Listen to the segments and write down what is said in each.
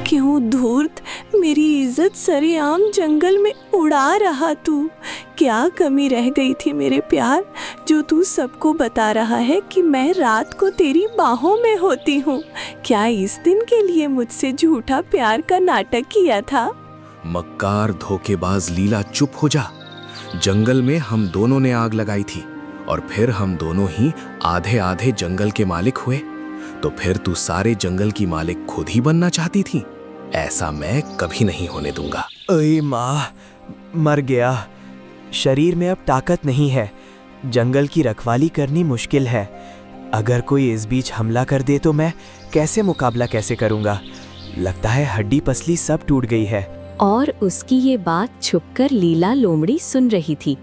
क्यों धूर्त मेरी इज्जत सरेआम जंगल में उड़ा रहा तू? क्या कमी रह गई थी मेरे प्यार, जो तू सबको बता रहा है कि मैं रात को तेरी बाहों में होती हूँ? क्या इस दिन के लिए मुझसे झूठा प्यार का नाटक किया था? मक्कार धोखेबाज लीला, चुप हो जा। जंगल में हम दोनों ने आग लगाई थी और फिर हम दोनों ही आधे आधे जंगल के मालिक हुए। तो फिर तू सारे जंगल की मालिक खुद ही बनना चाहती थी? ऐसा मैं कभी नहीं होने दूंगा। अरे माँ, मर गया। शरीर में अब ताकत नहीं है। जंगल की रखवाली करनी मुश्किल है। अगर कोई इस बीच हमला कर दे तो मैं मुकाबला कैसे करूँगा? लगता है हड्डी पसली सब टूट गई है। और उसकी ये बात छुपकर लीला लोमड़ी सुन रही थी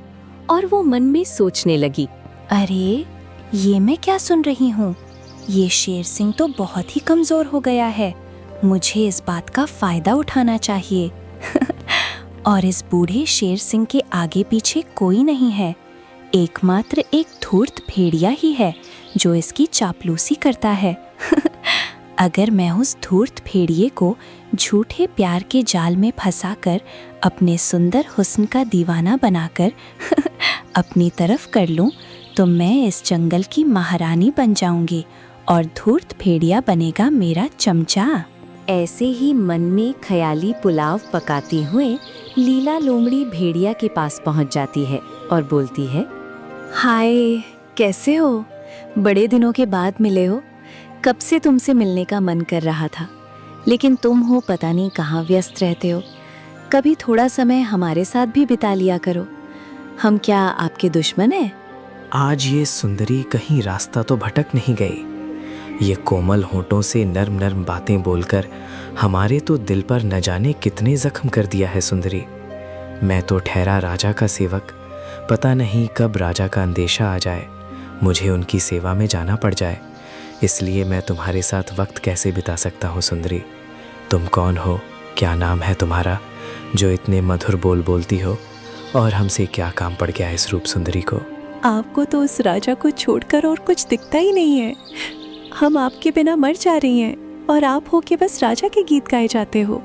और वो मन में सोचने लगी, अरे ये मैं क्या सुन रही हूँ? ये शेर सिंह तो बहुत ही कमजोर हो गया है। मुझे इस बात का फायदा उठाना चाहिए। और इस बूढ़े शेर सिंह के आगे पीछे कोई नहीं है। एकमात्र एक धूर्त भेड़िया ही है जो इसकी चापलूसी करता है। अगर मैं उस धूर्त भेड़िए को झूठे प्यार के जाल में फंसाकर अपने सुंदर हुस्न का दीवाना बनाकर अपनी तरफ कर लूं, तो मैं इस जंगल की महारानी बन जाऊंगी और धूर्त भेड़िया बनेगा मेरा चमचा। ऐसे ही मन में ख्याली पुलाव पकाती हुए लीला लोमड़ी भेड़िया के पास पहुंच जाती है और बोलती है, हाय, कैसे हो? बड़े दिनों के बाद मिले हो। कब से तुमसे मिलने का मन कर रहा था, लेकिन तुम हो पता नहीं कहाँ व्यस्त रहते हो। कभी थोड़ा समय हमारे साथ भी बिता लिया करो। हम क्या आपके दुश्मन हैं? आज ये सुंदरी कहीं रास्ता तो भटक नहीं गई। ये कोमल होठों से नर्म नर्म बातें बोलकर हमारे तो दिल पर न जाने कितने जख्म कर दिया है सुंदरी। मैं तो ठहरा राजा का सेवक, पता नहीं कब राजा का अंदेशा आ जाए, मुझे उनकी सेवा में जाना पड़ जाए। इसलिए मैं तुम्हारे साथ वक्त कैसे बिता सकता हूँ सुंदरी? तुम कौन हो, क्या नाम है तुम्हारा, जो इतने मधुर बोल बोलती हो? और हमसे क्या काम पड़ गया इस रूप सुंदरी को? आपको तो उस राजा को छोड़कर और कुछ दिखता ही नहीं है। हम आपके बिना मर जा रही हैं और आप हो के बस राजा के गीत गाए जाते हो।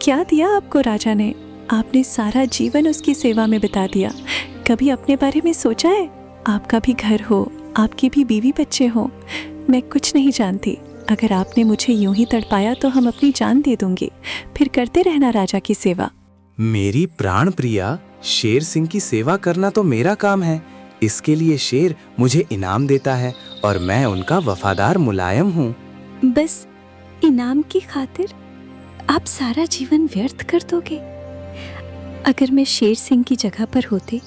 क्या दिया आपको राजा ने? आपने सारा जीवन उसकी सेवा में बिता दिया। कभी अपने बारे में सोचा है? आपका भी घर हो, आपकी भी बीवी बच्चे हो। मैं कुछ नहीं जानती। अगर आपने मुझे यूं ही तड़पाया तो हम अपनी जान दे दूंगी। फिर करते रहना राजा की सेवा। मेरी प्राण प्रिया, शेर सिंह की सेवा करना तो मेरा काम है। इसके लिए शेर मुझे इनाम देता है और मैं उनका वफादार मुलायम हूँ। बस इनाम की खातिर आप सारा जीवन व्यर्थ कर दोगे? अगर मैं शेर सिंह की जगह पर होती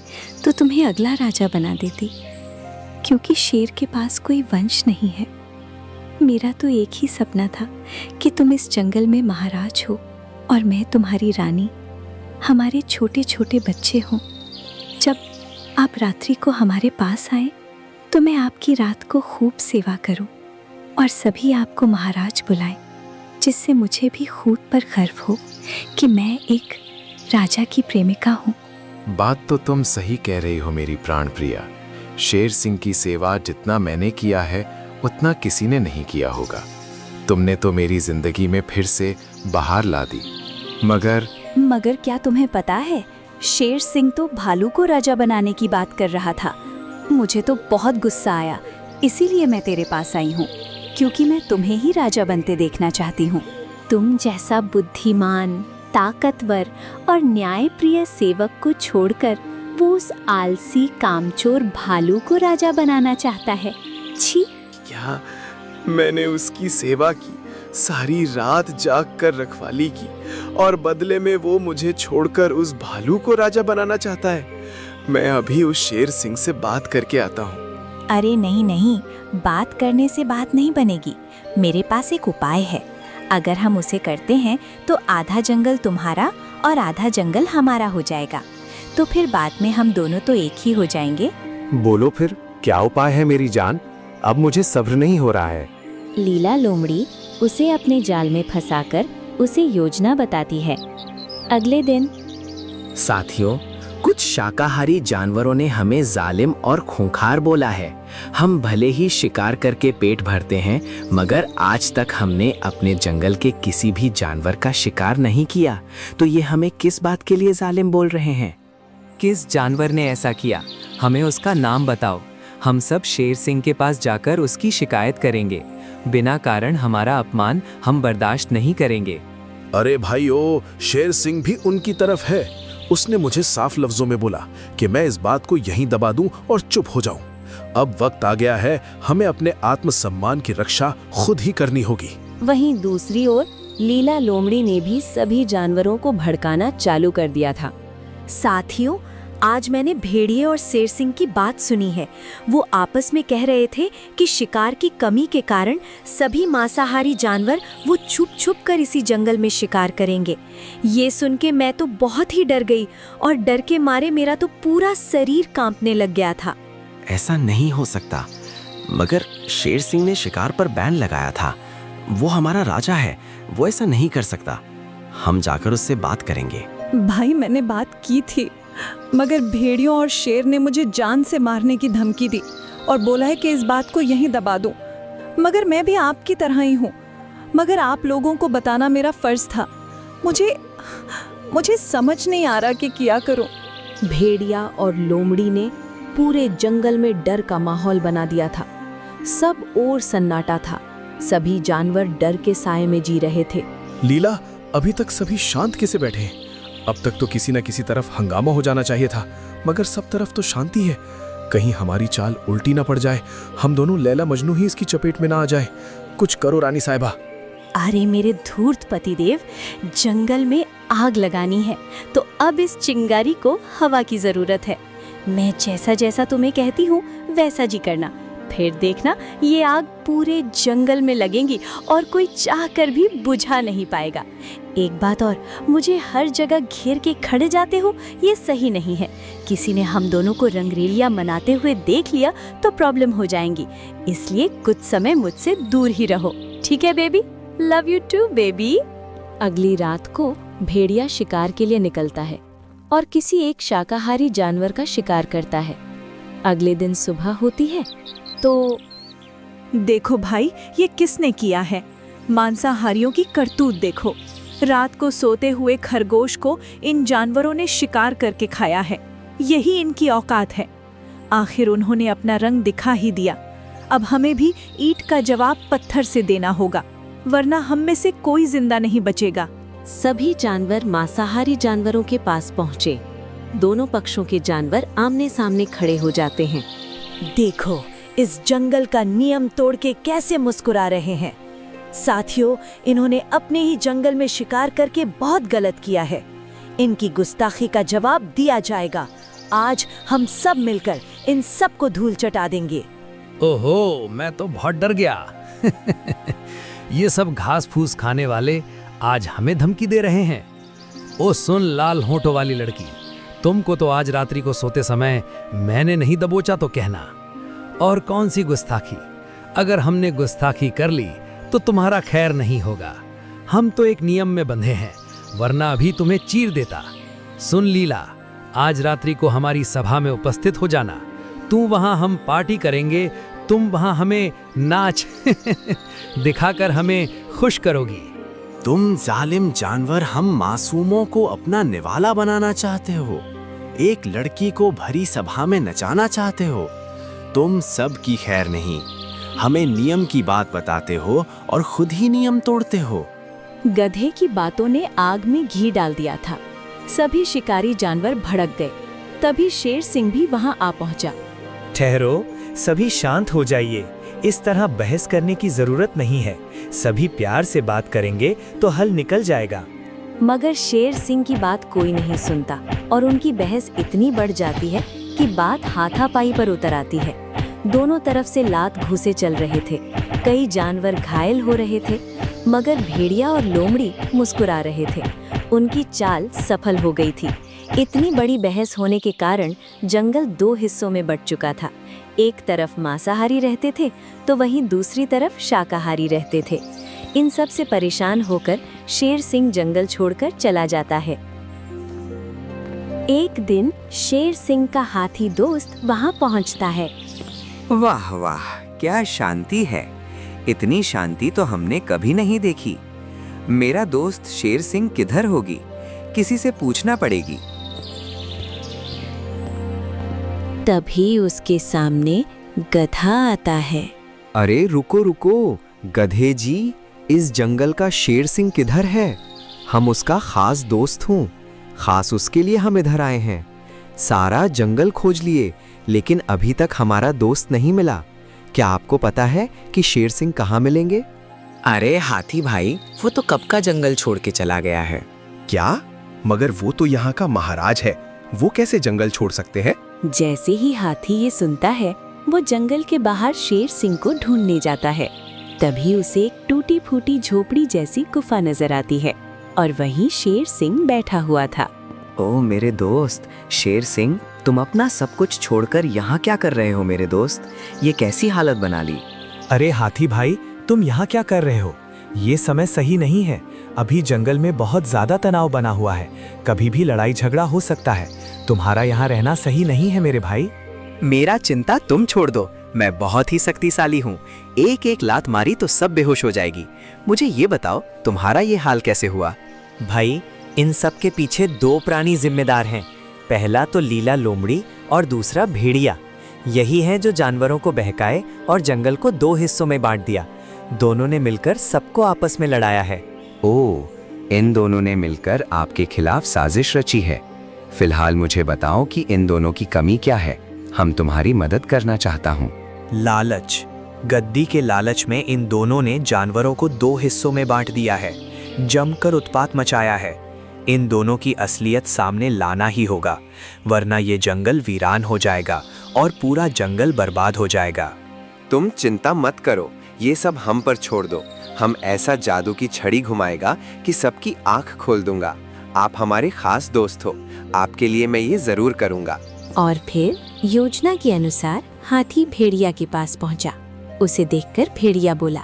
तो तुम्हें अगला राजा बना देती, क्योंकि शेर के पास कोई वंश नहीं है। मेरा तो एक ही सपना था कि तुम इस जंगल में महाराज हो और मैं तुम्हारी रानी। हमारे छोटे छोटे बच्चे हों। जब आप रात्रि को हमारे पास आए तो मैं आपकी रात को खूब सेवा करूं और सभी आपको महाराज बुलाएं, जिससे मुझे भी खूब पर गर्व हो कि मैं एक राजा की प्रेमिका हूँ। बात तो तुम सही कह रही हो मेरी प्राण प्रिया। शेर सिंह की सेवा जितना मैंने किया है उतना किसी ने नहीं किया होगा। तुमने तो मेरी जिंदगी में फिर से बहार ला दी। मगर क्या तुम्हें पता है, शेर सिंह तो भालू को राजा बनाने की बात कर रहा था। मुझे तो बहुत गुस्सा आया, इसीलिए मैं तेरे पास आई हूँ, क्योंकि मैं तुम्हें ही राजा बनते देखना चाहती हूँ। तुम जैसा बुद्धिमान, ताकतवर और न्यायप्रिय सेवक को छोड़कर वो उस आलसी कामचोर भालू को राजा बनाना चाहता है। छी! क्या मैंने उसकी सेवा की, सारी रात जाग कर रखवाली की और बदले में वो मुझे छोड़कर उस भालू को राजा बनाना चाहता है। मैं अभी उस शेर सिंह से बात करके आता हूँ। अरे नहीं, बात करने से बात नहीं बनेगी। मेरे पास एक उपाय है। अगर हम उसे करते हैं तो आधा जंगल तुम्हारा और आधा जंगल हमारा हो जाएगा। तो फिर बाद में हम दोनों तो एक ही हो जाएंगे। बोलो फिर, क्या उपाय है मेरी जान? अब मुझे सब्र नहीं हो रहा है। लीला लोमड़ी उसे अपने जाल में फंसाकर उसे योजना बताती है। अगले दिन साथियों, कुछ शाकाहारी जानवरों ने हमें जालिम और खूंखार बोला है। हम भले ही शिकार करके पेट भरते हैं, मगर आज तक हमने अपने जंगल के किसी भी जानवर का शिकार नहीं किया। तो ये हमें किस बात के लिए जालिम बोल रहे हैं? किस जानवर ने ऐसा किया? हमें उसका नाम बताओ। हम सब शेर सिंह के पास जाकर उसकी शिकायत करेंगे। बिना कारण हमारा अपमान हम बर्दाश्त नहीं करेंगे। अरे भाइयों, शेर सिंह भी उनकी तरफ है। उसने मुझे साफ लफ्जों में बोला कि मैं इस बात को यहीं दबा दूं और चुप हो जाऊं। अब वक्त आ गया है, हमें अपने आत्मसम्मान की रक्षा खुद ही करनी होगी। वहीं दूसरी ओर लीला लोमड़ी ने भी सभी जानवरों को भड़काना चालू कर दिया था। साथियों, आज मैंने भेड़िए और शेर सिंह की बात सुनी है। वो आपस में कह रहे थे कि शिकार की कमी के कारण सभी मांसाहारी जानवर वो छुप छुप कर इसी जंगल में शिकार करेंगे। ये सुन के मैं तो बहुत ही डर गई और डर के मारे मेरा तो पूरा शरीर कांपने लग गया था। ऐसा नहीं हो सकता, मगर शेर सिंह ने शिकार पर बैन लगाया था। वो हमारा राजा है, वो ऐसा नहीं कर सकता। हम जाकर उससे बात करेंगे। भाई, मैंने बात की थी, मगर भेड़ियों और शेर ने मुझे जान से मारने की धमकी दी और बोला है कि इस बात को यहीं दबा दूं। मगर मैं भी आपकी तरह ही हूँ, मगर आप लोगों को बताना मेरा फर्ज था। मुझे समझ नहीं आ रहा कि क्या करूं। भेड़िया और लोमड़ी ने पूरे जंगल में डर का माहौल बना दिया था। सब ओर सन्नाटा था। सभी जानवर डर के साए में जी रहे थे। लीला, अभी तक सभी शांत कैसे बैठे हैं? अब तक तो किसी न किसी तरफ हंगामा हो जाना चाहिए था, मगर सब तरफ तो शांति है। कहीं हमारी चाल उल्टी ना पड़ जाए, हम दोनों लैला मजनू ही इसकी चपेट में ना आ जाए। कुछ करो रानी साहिबा। अरे मेरे धूर्त पतिदेव, जंगल में आग लगानी है तो अब इस चिंगारी को हवा की जरूरत है। मैं जैसा जैसा तुम्हें कहती हूँ वैसा जी करना, फिर देखना ये आग पूरे जंगल में लगेगी और कोई चाह कर भी बुझा नहीं पाएगा। एक बात और, मुझे हर जगह घेर के खड़े जाते हो ये सही नहीं है। किसी ने हम दोनों को रंगरेलियां मनाते हुए देख लिया तो प्रॉब्लम हो जाएंगी, इसलिए कुछ समय मुझसे दूर ही रहो। ठीक है baby? Love you too baby. अगली रात को भेड़िया शिकार के लिए निकलता है और किसी एक शाकाहारी जानवर का शिकार करता है। अगले दिन सुबह होती है तो देखो भाई, ये किसने किया है? मांसाहारियों की करतूत देखो। रात को सोते हुए खरगोश को इन जानवरों ने शिकार करके खाया है। यही इनकी औकात है। आखिर उन्होंने अपना रंग दिखा ही दिया। अब हमें भी ईंट का जवाब पत्थर से देना होगा, वरना हम में से कोई जिंदा नहीं बचेगा। सभी जानवर मांसाहारी जानवरों के पास पहुंचे। दोनों पक्षों के जानवर आमने सामने खड़े हो जाते हैं। देखो, इस जंगल का नियम तोड़ के कैसे मुस्कुरा रहे हैं। साथियों, इन्होंने अपने ही जंगल में शिकार करके बहुत गलत किया है। इनकी गुस्ताखी का जवाब दिया जाएगा। आज हम सब मिलकर इन सब को धूल चटा देंगे। ओहो, मैं तो बहुत डर गया। ये सब घास फूस खाने वाले आज हमें धमकी दे रहे हैं। ओ सुन लाल होंठों वाली लड़की, तुमको तो आज रात्रि को सोते समय मैंने नहीं दबोचा तो कहना। और कौन सी गुस्ताखी? अगर हमने गुस्ताखी कर ली तो तुम्हारा खैर नहीं होगा। हम तो एक नियम में बंधे हैं, वरना अभी तुम्हें चीर देता। सुन लीला, आज रात्रि को हमारी सभा में उपस्थित हो जाना। तू वहां हम पार्टी करेंगे, तुम वहां हमें नाच दिखाकर हमें खुश करोगी। तुम जालिम जानवर, हम मासूमों को अपना निवाला बनाना चाहते हो। एक लड़की को भरी सभा में नचाना चाहते हो। तुम सब की खैर नहीं। हमें नियम की बात बताते हो और खुद ही नियम तोड़ते हो। गधे की बातों ने आग में घी डाल दिया था। सभी शिकारी जानवर भड़क गए। तभी शेर सिंह भी वहां आ पहुंचा। ठहरो, सभी शांत हो जाइए। इस तरह बहस करने की जरूरत नहीं है। सभी प्यार से बात करेंगे तो हल निकल जाएगा। मगर शेर सिंह की बात कोई नहीं सुनता और उनकी बहस इतनी बढ़ जाती है कि बात हाथापाई पर उतर आती है। दोनों तरफ से लात घूंसे चल रहे थे। कई जानवर घायल हो रहे थे, मगर भेड़िया और लोमड़ी मुस्कुरा रहे थे। उनकी चाल सफल हो गई थी। इतनी बड़ी बहस होने के कारण जंगल दो हिस्सों में बंट चुका था। एक तरफ मांसाहारी रहते थे तो वहीं दूसरी तरफ शाकाहारी रहते थे। इन सब से परेशान होकर शेर सिंह जंगल छोड़कर चला जाता है। एक दिन शेर सिंह का हाथी दोस्त वहाँ पहुँचता है। वाह वाह, क्या शांति है। इतनी शांति तो हमने कभी नहीं देखी। मेरा दोस्त शेर सिंह किधर होगी? किसी से पूछना पड़ेगी। तभी उसके सामने गधा आता है। अरे रुको रुको गधे जी, इस जंगल का शेर सिंह किधर है? हम उसका खास दोस्त हूँ। खास उसके लिए हम इधर आए हैं। सारा जंगल खोज लिए लेकिन अभी तक हमारा दोस्त नहीं मिला। क्या आपको पता है कि शेर सिंह कहाँ मिलेंगे? अरे हाथी भाई, वो तो कब का जंगल छोड़ के चला गया है। क्या? मगर वो तो यहाँ का महाराज है, वो कैसे जंगल छोड़ सकते हैं? जैसे ही हाथी ये सुनता है, वो जंगल के बाहर शेर सिंह को ढूंढने जाता है। तभी उसे एक टूटी फूटी झोपड़ी जैसी गुफा नजर आती है और वहीं शेर सिंह बैठा हुआ था। ओ मेरे दोस्त शेर सिंह, तुम अपना सब कुछ छोड़कर यहाँ क्या कर रहे हो मेरे दोस्त? ये कैसी हालत बना ली? अरे हाथी भाई, तुम यहाँ क्या कर रहे हो? ये समय सही नहीं है। अभी जंगल में बहुत ज्यादा तनाव बना हुआ है, कभी भी लड़ाई झगड़ा हो सकता है। तुम्हारा यहाँ रहना सही नहीं है मेरे भाई। मेरा चिंता तुम छोड़ दो, मैं बहुत ही शक्तिशाली हूँ। एक एक लात मारी तो सब बेहोश हो जाएगी। मुझे ये बताओ, तुम्हारा ये हाल कैसे हुआ? भाई, इन सब के पीछे दो प्राणी जिम्मेदार हैं। पहला तो लीला लोमड़ी और दूसरा भेड़िया। यही है जो जानवरों को बहकाए और जंगल को दो हिस्सों में बांट दिया। दोनों ने मिलकर सबको आपस में लड़ाया है। ओह, इन दोनों ने मिलकर आपके खिलाफ साजिश रची है। फिलहाल मुझे बताओ कि इन दोनों की कमी क्या है। हम तुम्हारी मदद करना चाहता हूँ। लालच। गद्दी के लालच में इन दोनों ने जानवरों को दो हिस्सों में बांट दिया है, जमकर उत्पात मचाया है। इन दोनों की असलियत सामने लाना ही होगा, वरना ये जंगल वीरान हो जाएगा और पूरा जंगल बर्बाद हो जाएगा। तुम चिंता मत करो, ये सब हम पर छोड़ दो। हम ऐसा जादू की छड़ी घुमाएगा कि सबकी आंख खोल दूंगा। आप हमारे खास दोस्त हो, आपके लिए मैं ये जरूर करूंगा। और फिर योजना के अनुसार हाथी भेड़िया के पास पहुंचा। उसे देखकर भेड़िया बोला,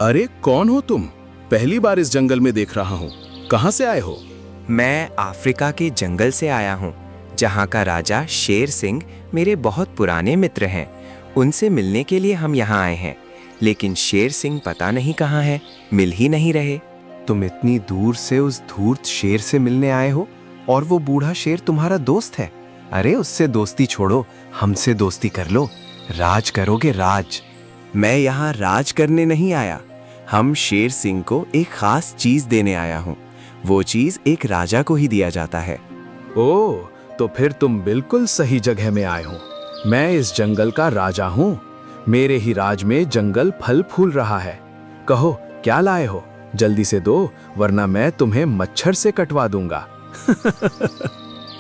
अरे कौन हो तुम? पहली बार इस जंगल में देख रहा हूँ। कहाँ से आए हो? मैं अफ्रीका के जंगल से आया हूँ, जहाँ का राजा शेर सिंह मेरे बहुत पुराने मित्र हैं। उनसे मिलने के लिए हम यहाँ आए हैं, लेकिन शेर सिंह पता नहीं कहाँ है, मिल ही नहीं रहे। तुम इतनी दूर से उस धूर्त शेर से मिलने आए हो और वो बूढ़ा शेर तुम्हारा दोस्त है? अरे उससे दोस्ती छोड़ो, हमसे दोस्ती कर लो। राज करोगे राज। मैं यहाँ राज करने नहीं आया। हम शेर सिंह को एक खास चीज देने आया हूँ। वो चीज एक राजा को ही दिया जाता है। ओह, तो फिर तुम बिल्कुल सही जगह में आए हो। मैं इस जंगल का राजा हूँ। मेरे ही राज में जंगल फल फूल रहा है। कहो क्या लाए हो? जल्दी से दो, वरना मैं तुम्हें मच्छर से कटवा दूंगा।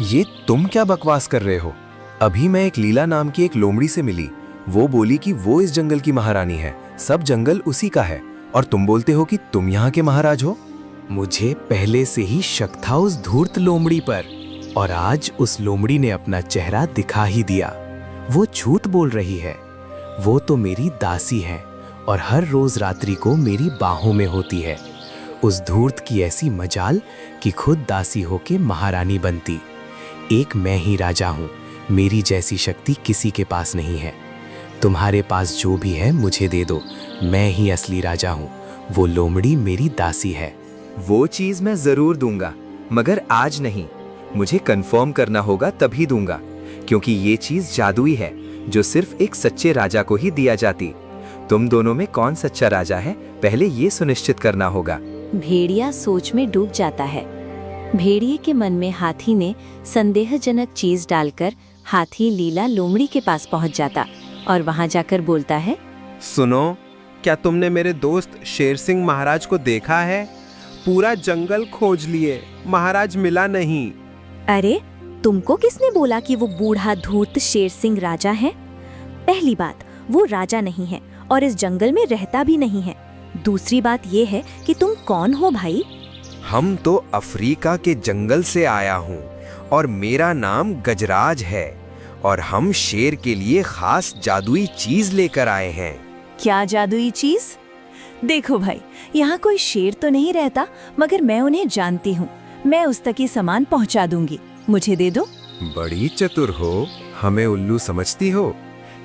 ये तुम क्या बकवास कर रहे हो? अभी मैं एक लीला नाम की एक लोमड़ी से मिली। वो बोली कि वो इस जंगल की महारानी है, सब जंगल उसी का है, और तुम बोलते हो कि तुम यहाँ के महाराज हो। मुझे पहले से ही शक था उस धूर्त लोमड़ी पर, और आज उस लोमड़ी ने अपना चेहरा दिखा ही दिया। वो झूठ बोल रही है। वो तो मेरी दासी है और हर रोज रात्रि को मेरी बाहों में होती है। उस धूर्त की ऐसी मजाल कि खुद दासी होके महारानी बनती। एक मैं ही राजा हूँ, मेरी जैसी शक्ति किसी के पास नहीं है। तुम्हारे पास जो भी है मुझे दे दो, मैं ही असली राजा हूँ। वो लोमड़ी मेरी दासी है। वो चीज मैं जरूर दूंगा, मगर आज नहीं। मुझे कंफर्म करना होगा तभी दूंगा, क्योंकि ये चीज जादुई है जो सिर्फ एक सच्चे राजा को ही दिया जाती। तुम दोनों में कौन सच्चा राजा है, पहले ये सुनिश्चित करना होगा। भेड़िया सोच में डूब जाता है। भेड़िए के मन में हाथी ने संदेहजनक चीज डालकर हाथी लीला लोमड़ी के पास पहुंच जाता और वहां जाकर बोलता है, सुनो, क्या तुमने मेरे दोस्त शेर सिंह महाराज को देखा है? पूरा जंगल खोज लिए, महाराज मिला नहीं। अरे तुमको किसने बोला कि वो बूढ़ा धूर्त शेर सिंह राजा है? पहली बात, वो राजा नहीं है और इस जंगल में रहता भी नहीं है। दूसरी बात ये है कि तुम कौन हो भाई? हम तो अफ्रीका के जंगल से आया हूँ और मेरा नाम गजराज है, और हम शेर के लिए खास जादुई चीज लेकर आए हैं। क्या जादुई चीज? देखो भाई, यहाँ कोई शेर तो नहीं रहता, मगर मैं उन्हें जानती हूँ। मैं उस तक ये सामान पहुँचा दूंगी, मुझे दे दो। बड़ी चतुर हो, हमें उल्लू समझती हो।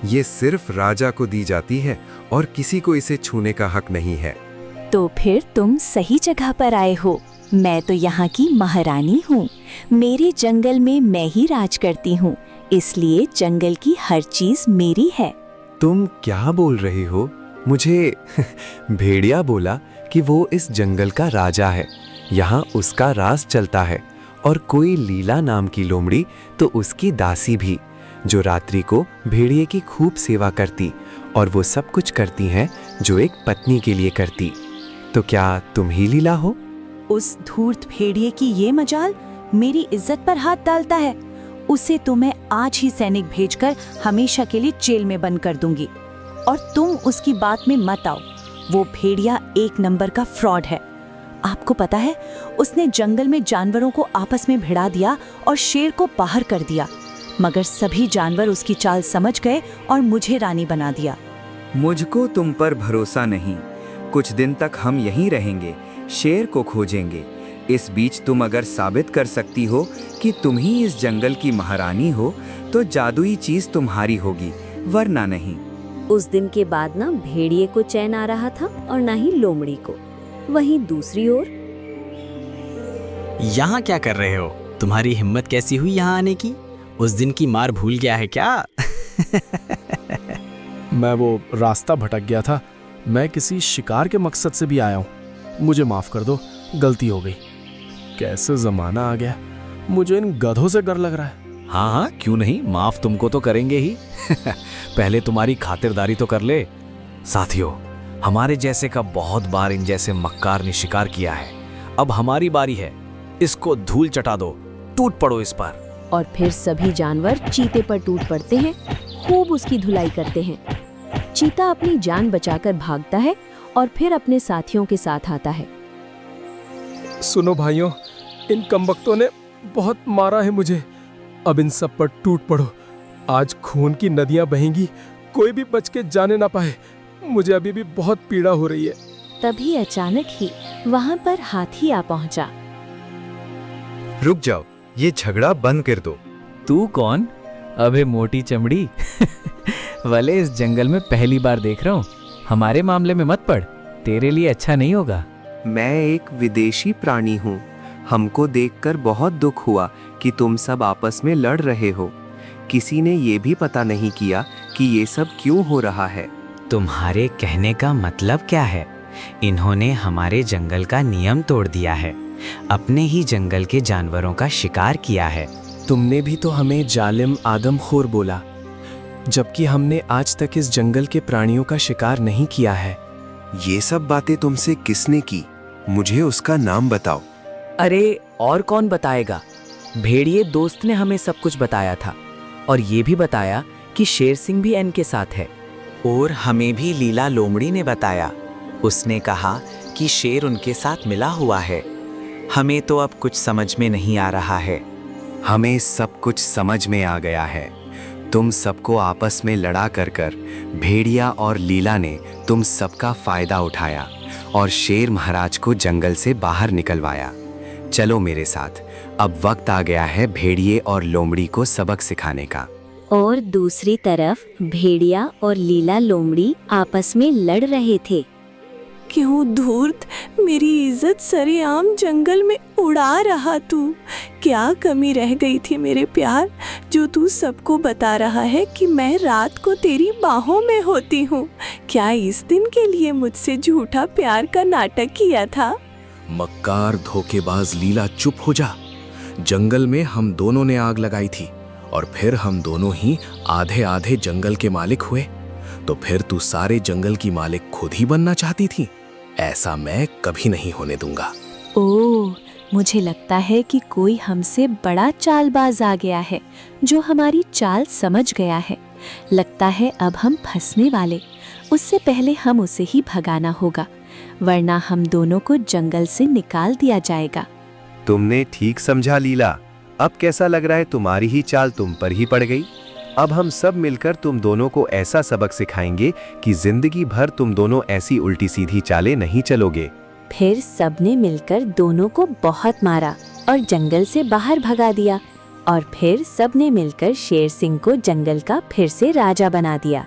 ये सिर्फ राजा को दी जाती है और किसी को इसे छूने का हक नहीं है। तो फिर तुम सही जगह पर आए हो। मैं तो यहाँ की महारानी हूँ। मेरे जंगल में मैं ही राज करती हूँ, इसलिए जंगल की हर चीज मेरी है। तुम क्या बोल रही हो? मुझे भेड़िया बोला कि वो इस जंगल का राजा है, यहाँ उसका राज चलता है, और कोई लीला नाम की लोमड़ी तो उसकी दासी भी, जो रात्रि को भेड़िए की खूब सेवा करती, और वो सब कुछ करती हैं जो एक पत्नी के लिए करती। तो क्या तुम ही लीला हो? उस धूर्त भेड़िए की ये मजाल मेरी इज्जत पर हाथ डालता है। उसे तो मैं आज ही सैनिक भेजकर हमेशा के लिए जेल में बंद कर दूंगी। और तुम उसकी बात में मत आओ। वो भेड़िया एक नंबर का फ्रॉड है। आपको पता है, उसने जंगल में जानवरों को आपस में भिड़ा दिया और शेर को बाहर कर दिया, मगर सभी जानवर उसकी चाल समझ गए और मुझे रानी बना दिया। मुझको तुम पर भरोसा नहीं। कुछ दिन तक हम यहीं रहेंगे, शेर को खोजेंगे। इस बीच तुम अगर साबित कर सकती हो कि तुम ही इस जंगल की महारानी हो, तो जादुई चीज तुम्हारी होगी, वरना नहीं। उस दिन के बाद ना भेड़िए को चैन आ रहा था और ना ही लोमड़ी को। वहीं दूसरी ओर, यहाँ क्या कर रहे हो? तुम्हारी हिम्मत कैसी हुई यहाँ आने की? उस दिन की मार भूल गया है क्या? मैं वो रास्ता भटक गया था। मैं किसी शिकार के मकसद से भी आया हूँ। मुझे माफ कर दो, गलती हो गई। कैसे जमाना आ गया, मुझे इन गधों से डर लग रहा है। हाँ हाँ, क्यों नहीं, माफ तुमको तो करेंगे ही। पहले तुम्हारी खातिरदारी तो कर ले। साथियों, हमारे जैसे का बहुत बार इन जैसे मक्कार ने शिकार किया है। अब हमारी बारी है, इसको धूल चटा दो, टूट पड़ो इस पर। और फिर सभी जानवर चीते पर टूट पड़ते हैं, खूब उसकी धुलाई करते हैं। चीता अपनी जान बचाकर भागता है और फिर अपने साथियों के साथ आता है। सुनो भाइयों, इन कमबख्तों ने बहुत मारा है मुझे। अब इन सब पर टूट पड़ो। आज खून की नदियां बहेंगी, कोई भी बच के जाने ना पाए। मुझे अभी भी बहुत पीड़ा हो रही है। तभी अचानक ही वहां पर हाथी आ पहुंचा। रुक जाओ, ये झगड़ा बंद कर दो। तू कौन? अबे मोटी चमड़ी। भले इस जंगल में पहली बार देख रहा हूँ। हमारे मामले में मत पड़, तेरे लिए अच्छा नहीं होगा। मैं एक विदेशी प्राणी हूँ। हमको देखकर बहुत दुख हुआ कि तुम सब आपस में लड़ रहे हो। किसी ने ये भी पता नहीं किया कि ये सब क्यों हो रहा है। तुम्हारे कहने का मतलब क्या है? इन्होंने हमारे जंगल का नियम तोड़ दिया है, अपने ही जंगल के जानवरों का शिकार किया है। तुमने भी तो हमें जालिम आदमखोर बोला, जबकि हमने आज तक इस जंगल के प्राणियों का शिकार नहीं किया है। ये सब बातें तुमसे किसने की? मुझे उसका नाम बताओ। अरे और कौन बताएगा? भेड़िए दोस्त ने हमें सब कुछ बताया था, और ये भी बताया कि शेर सिंह भी एन के साथ है। और हमें भी लीला लोमड़ी ने बताया। उसने कहा कि शेर उनके साथ मिला हुआ है। हमें तो अब कुछ समझ में नहीं आ रहा है। हमें सब कुछ समझ में आ गया है। तुम सबको आपस में लड़ा कर भेड़िया और लीला ने तुम सबका फायदा उठाया और शेर महाराज को जंगल से बाहर निकलवाया। चलो मेरे साथ, अब वक्त आ गया है भेड़िए और लोमड़ी को सबक सिखाने का। और दूसरी तरफ भेड़िया और लीला लोमड़ी आपस में लड़ रहे थे। क्यों धूर्त, मेरी इज्जत सरेआम जंगल में उड़ा रहा तू। क्या कमी रह गई थी मेरे प्यार, जो तू सबको बता रहा है कि मैं रात को तेरी बाहों में होती हूँ। क्या इस दिन के लिए मुझसे झूठा प्यार का नाटक किया था? मक्कार धोखेबाज लीला, चुप हो जा। जंगल में हम दोनों ने आग लगाई थी और फिर हम दोनों ही आधे आधे जंगल के मालिक हुए। तो फिर तू सारे जंगल की मालिक खुद ही बनना चाहती थी? ऐसा मैं कभी नहीं होने दूंगा। ओह, मुझे लगता है कि कोई हमसे बड़ा चालबाज आ गया है, जो हमारी चाल समझ गया है। लगता है अब हम फंसने वाले। उससे पहले हम उसे ही भगाना होगा, वरना हम दोनों को जंगल से निकाल दिया जाएगा। तुमने ठीक समझा लीला। अब कैसा लग रहा है तुम्हारी ही चाल तुम पर ही पड़ गई? अब हम सब मिलकर तुम दोनों को ऐसा सबक सिखाएंगे कि जिंदगी भर तुम दोनों ऐसी उल्टी सीधी चालें नहीं चलोगे। फिर सबने मिलकर दोनों को बहुत मारा और जंगल से बाहर भगा दिया। और फिर सबने मिलकर शेर सिंह को जंगल का फिर से राजा बना दिया।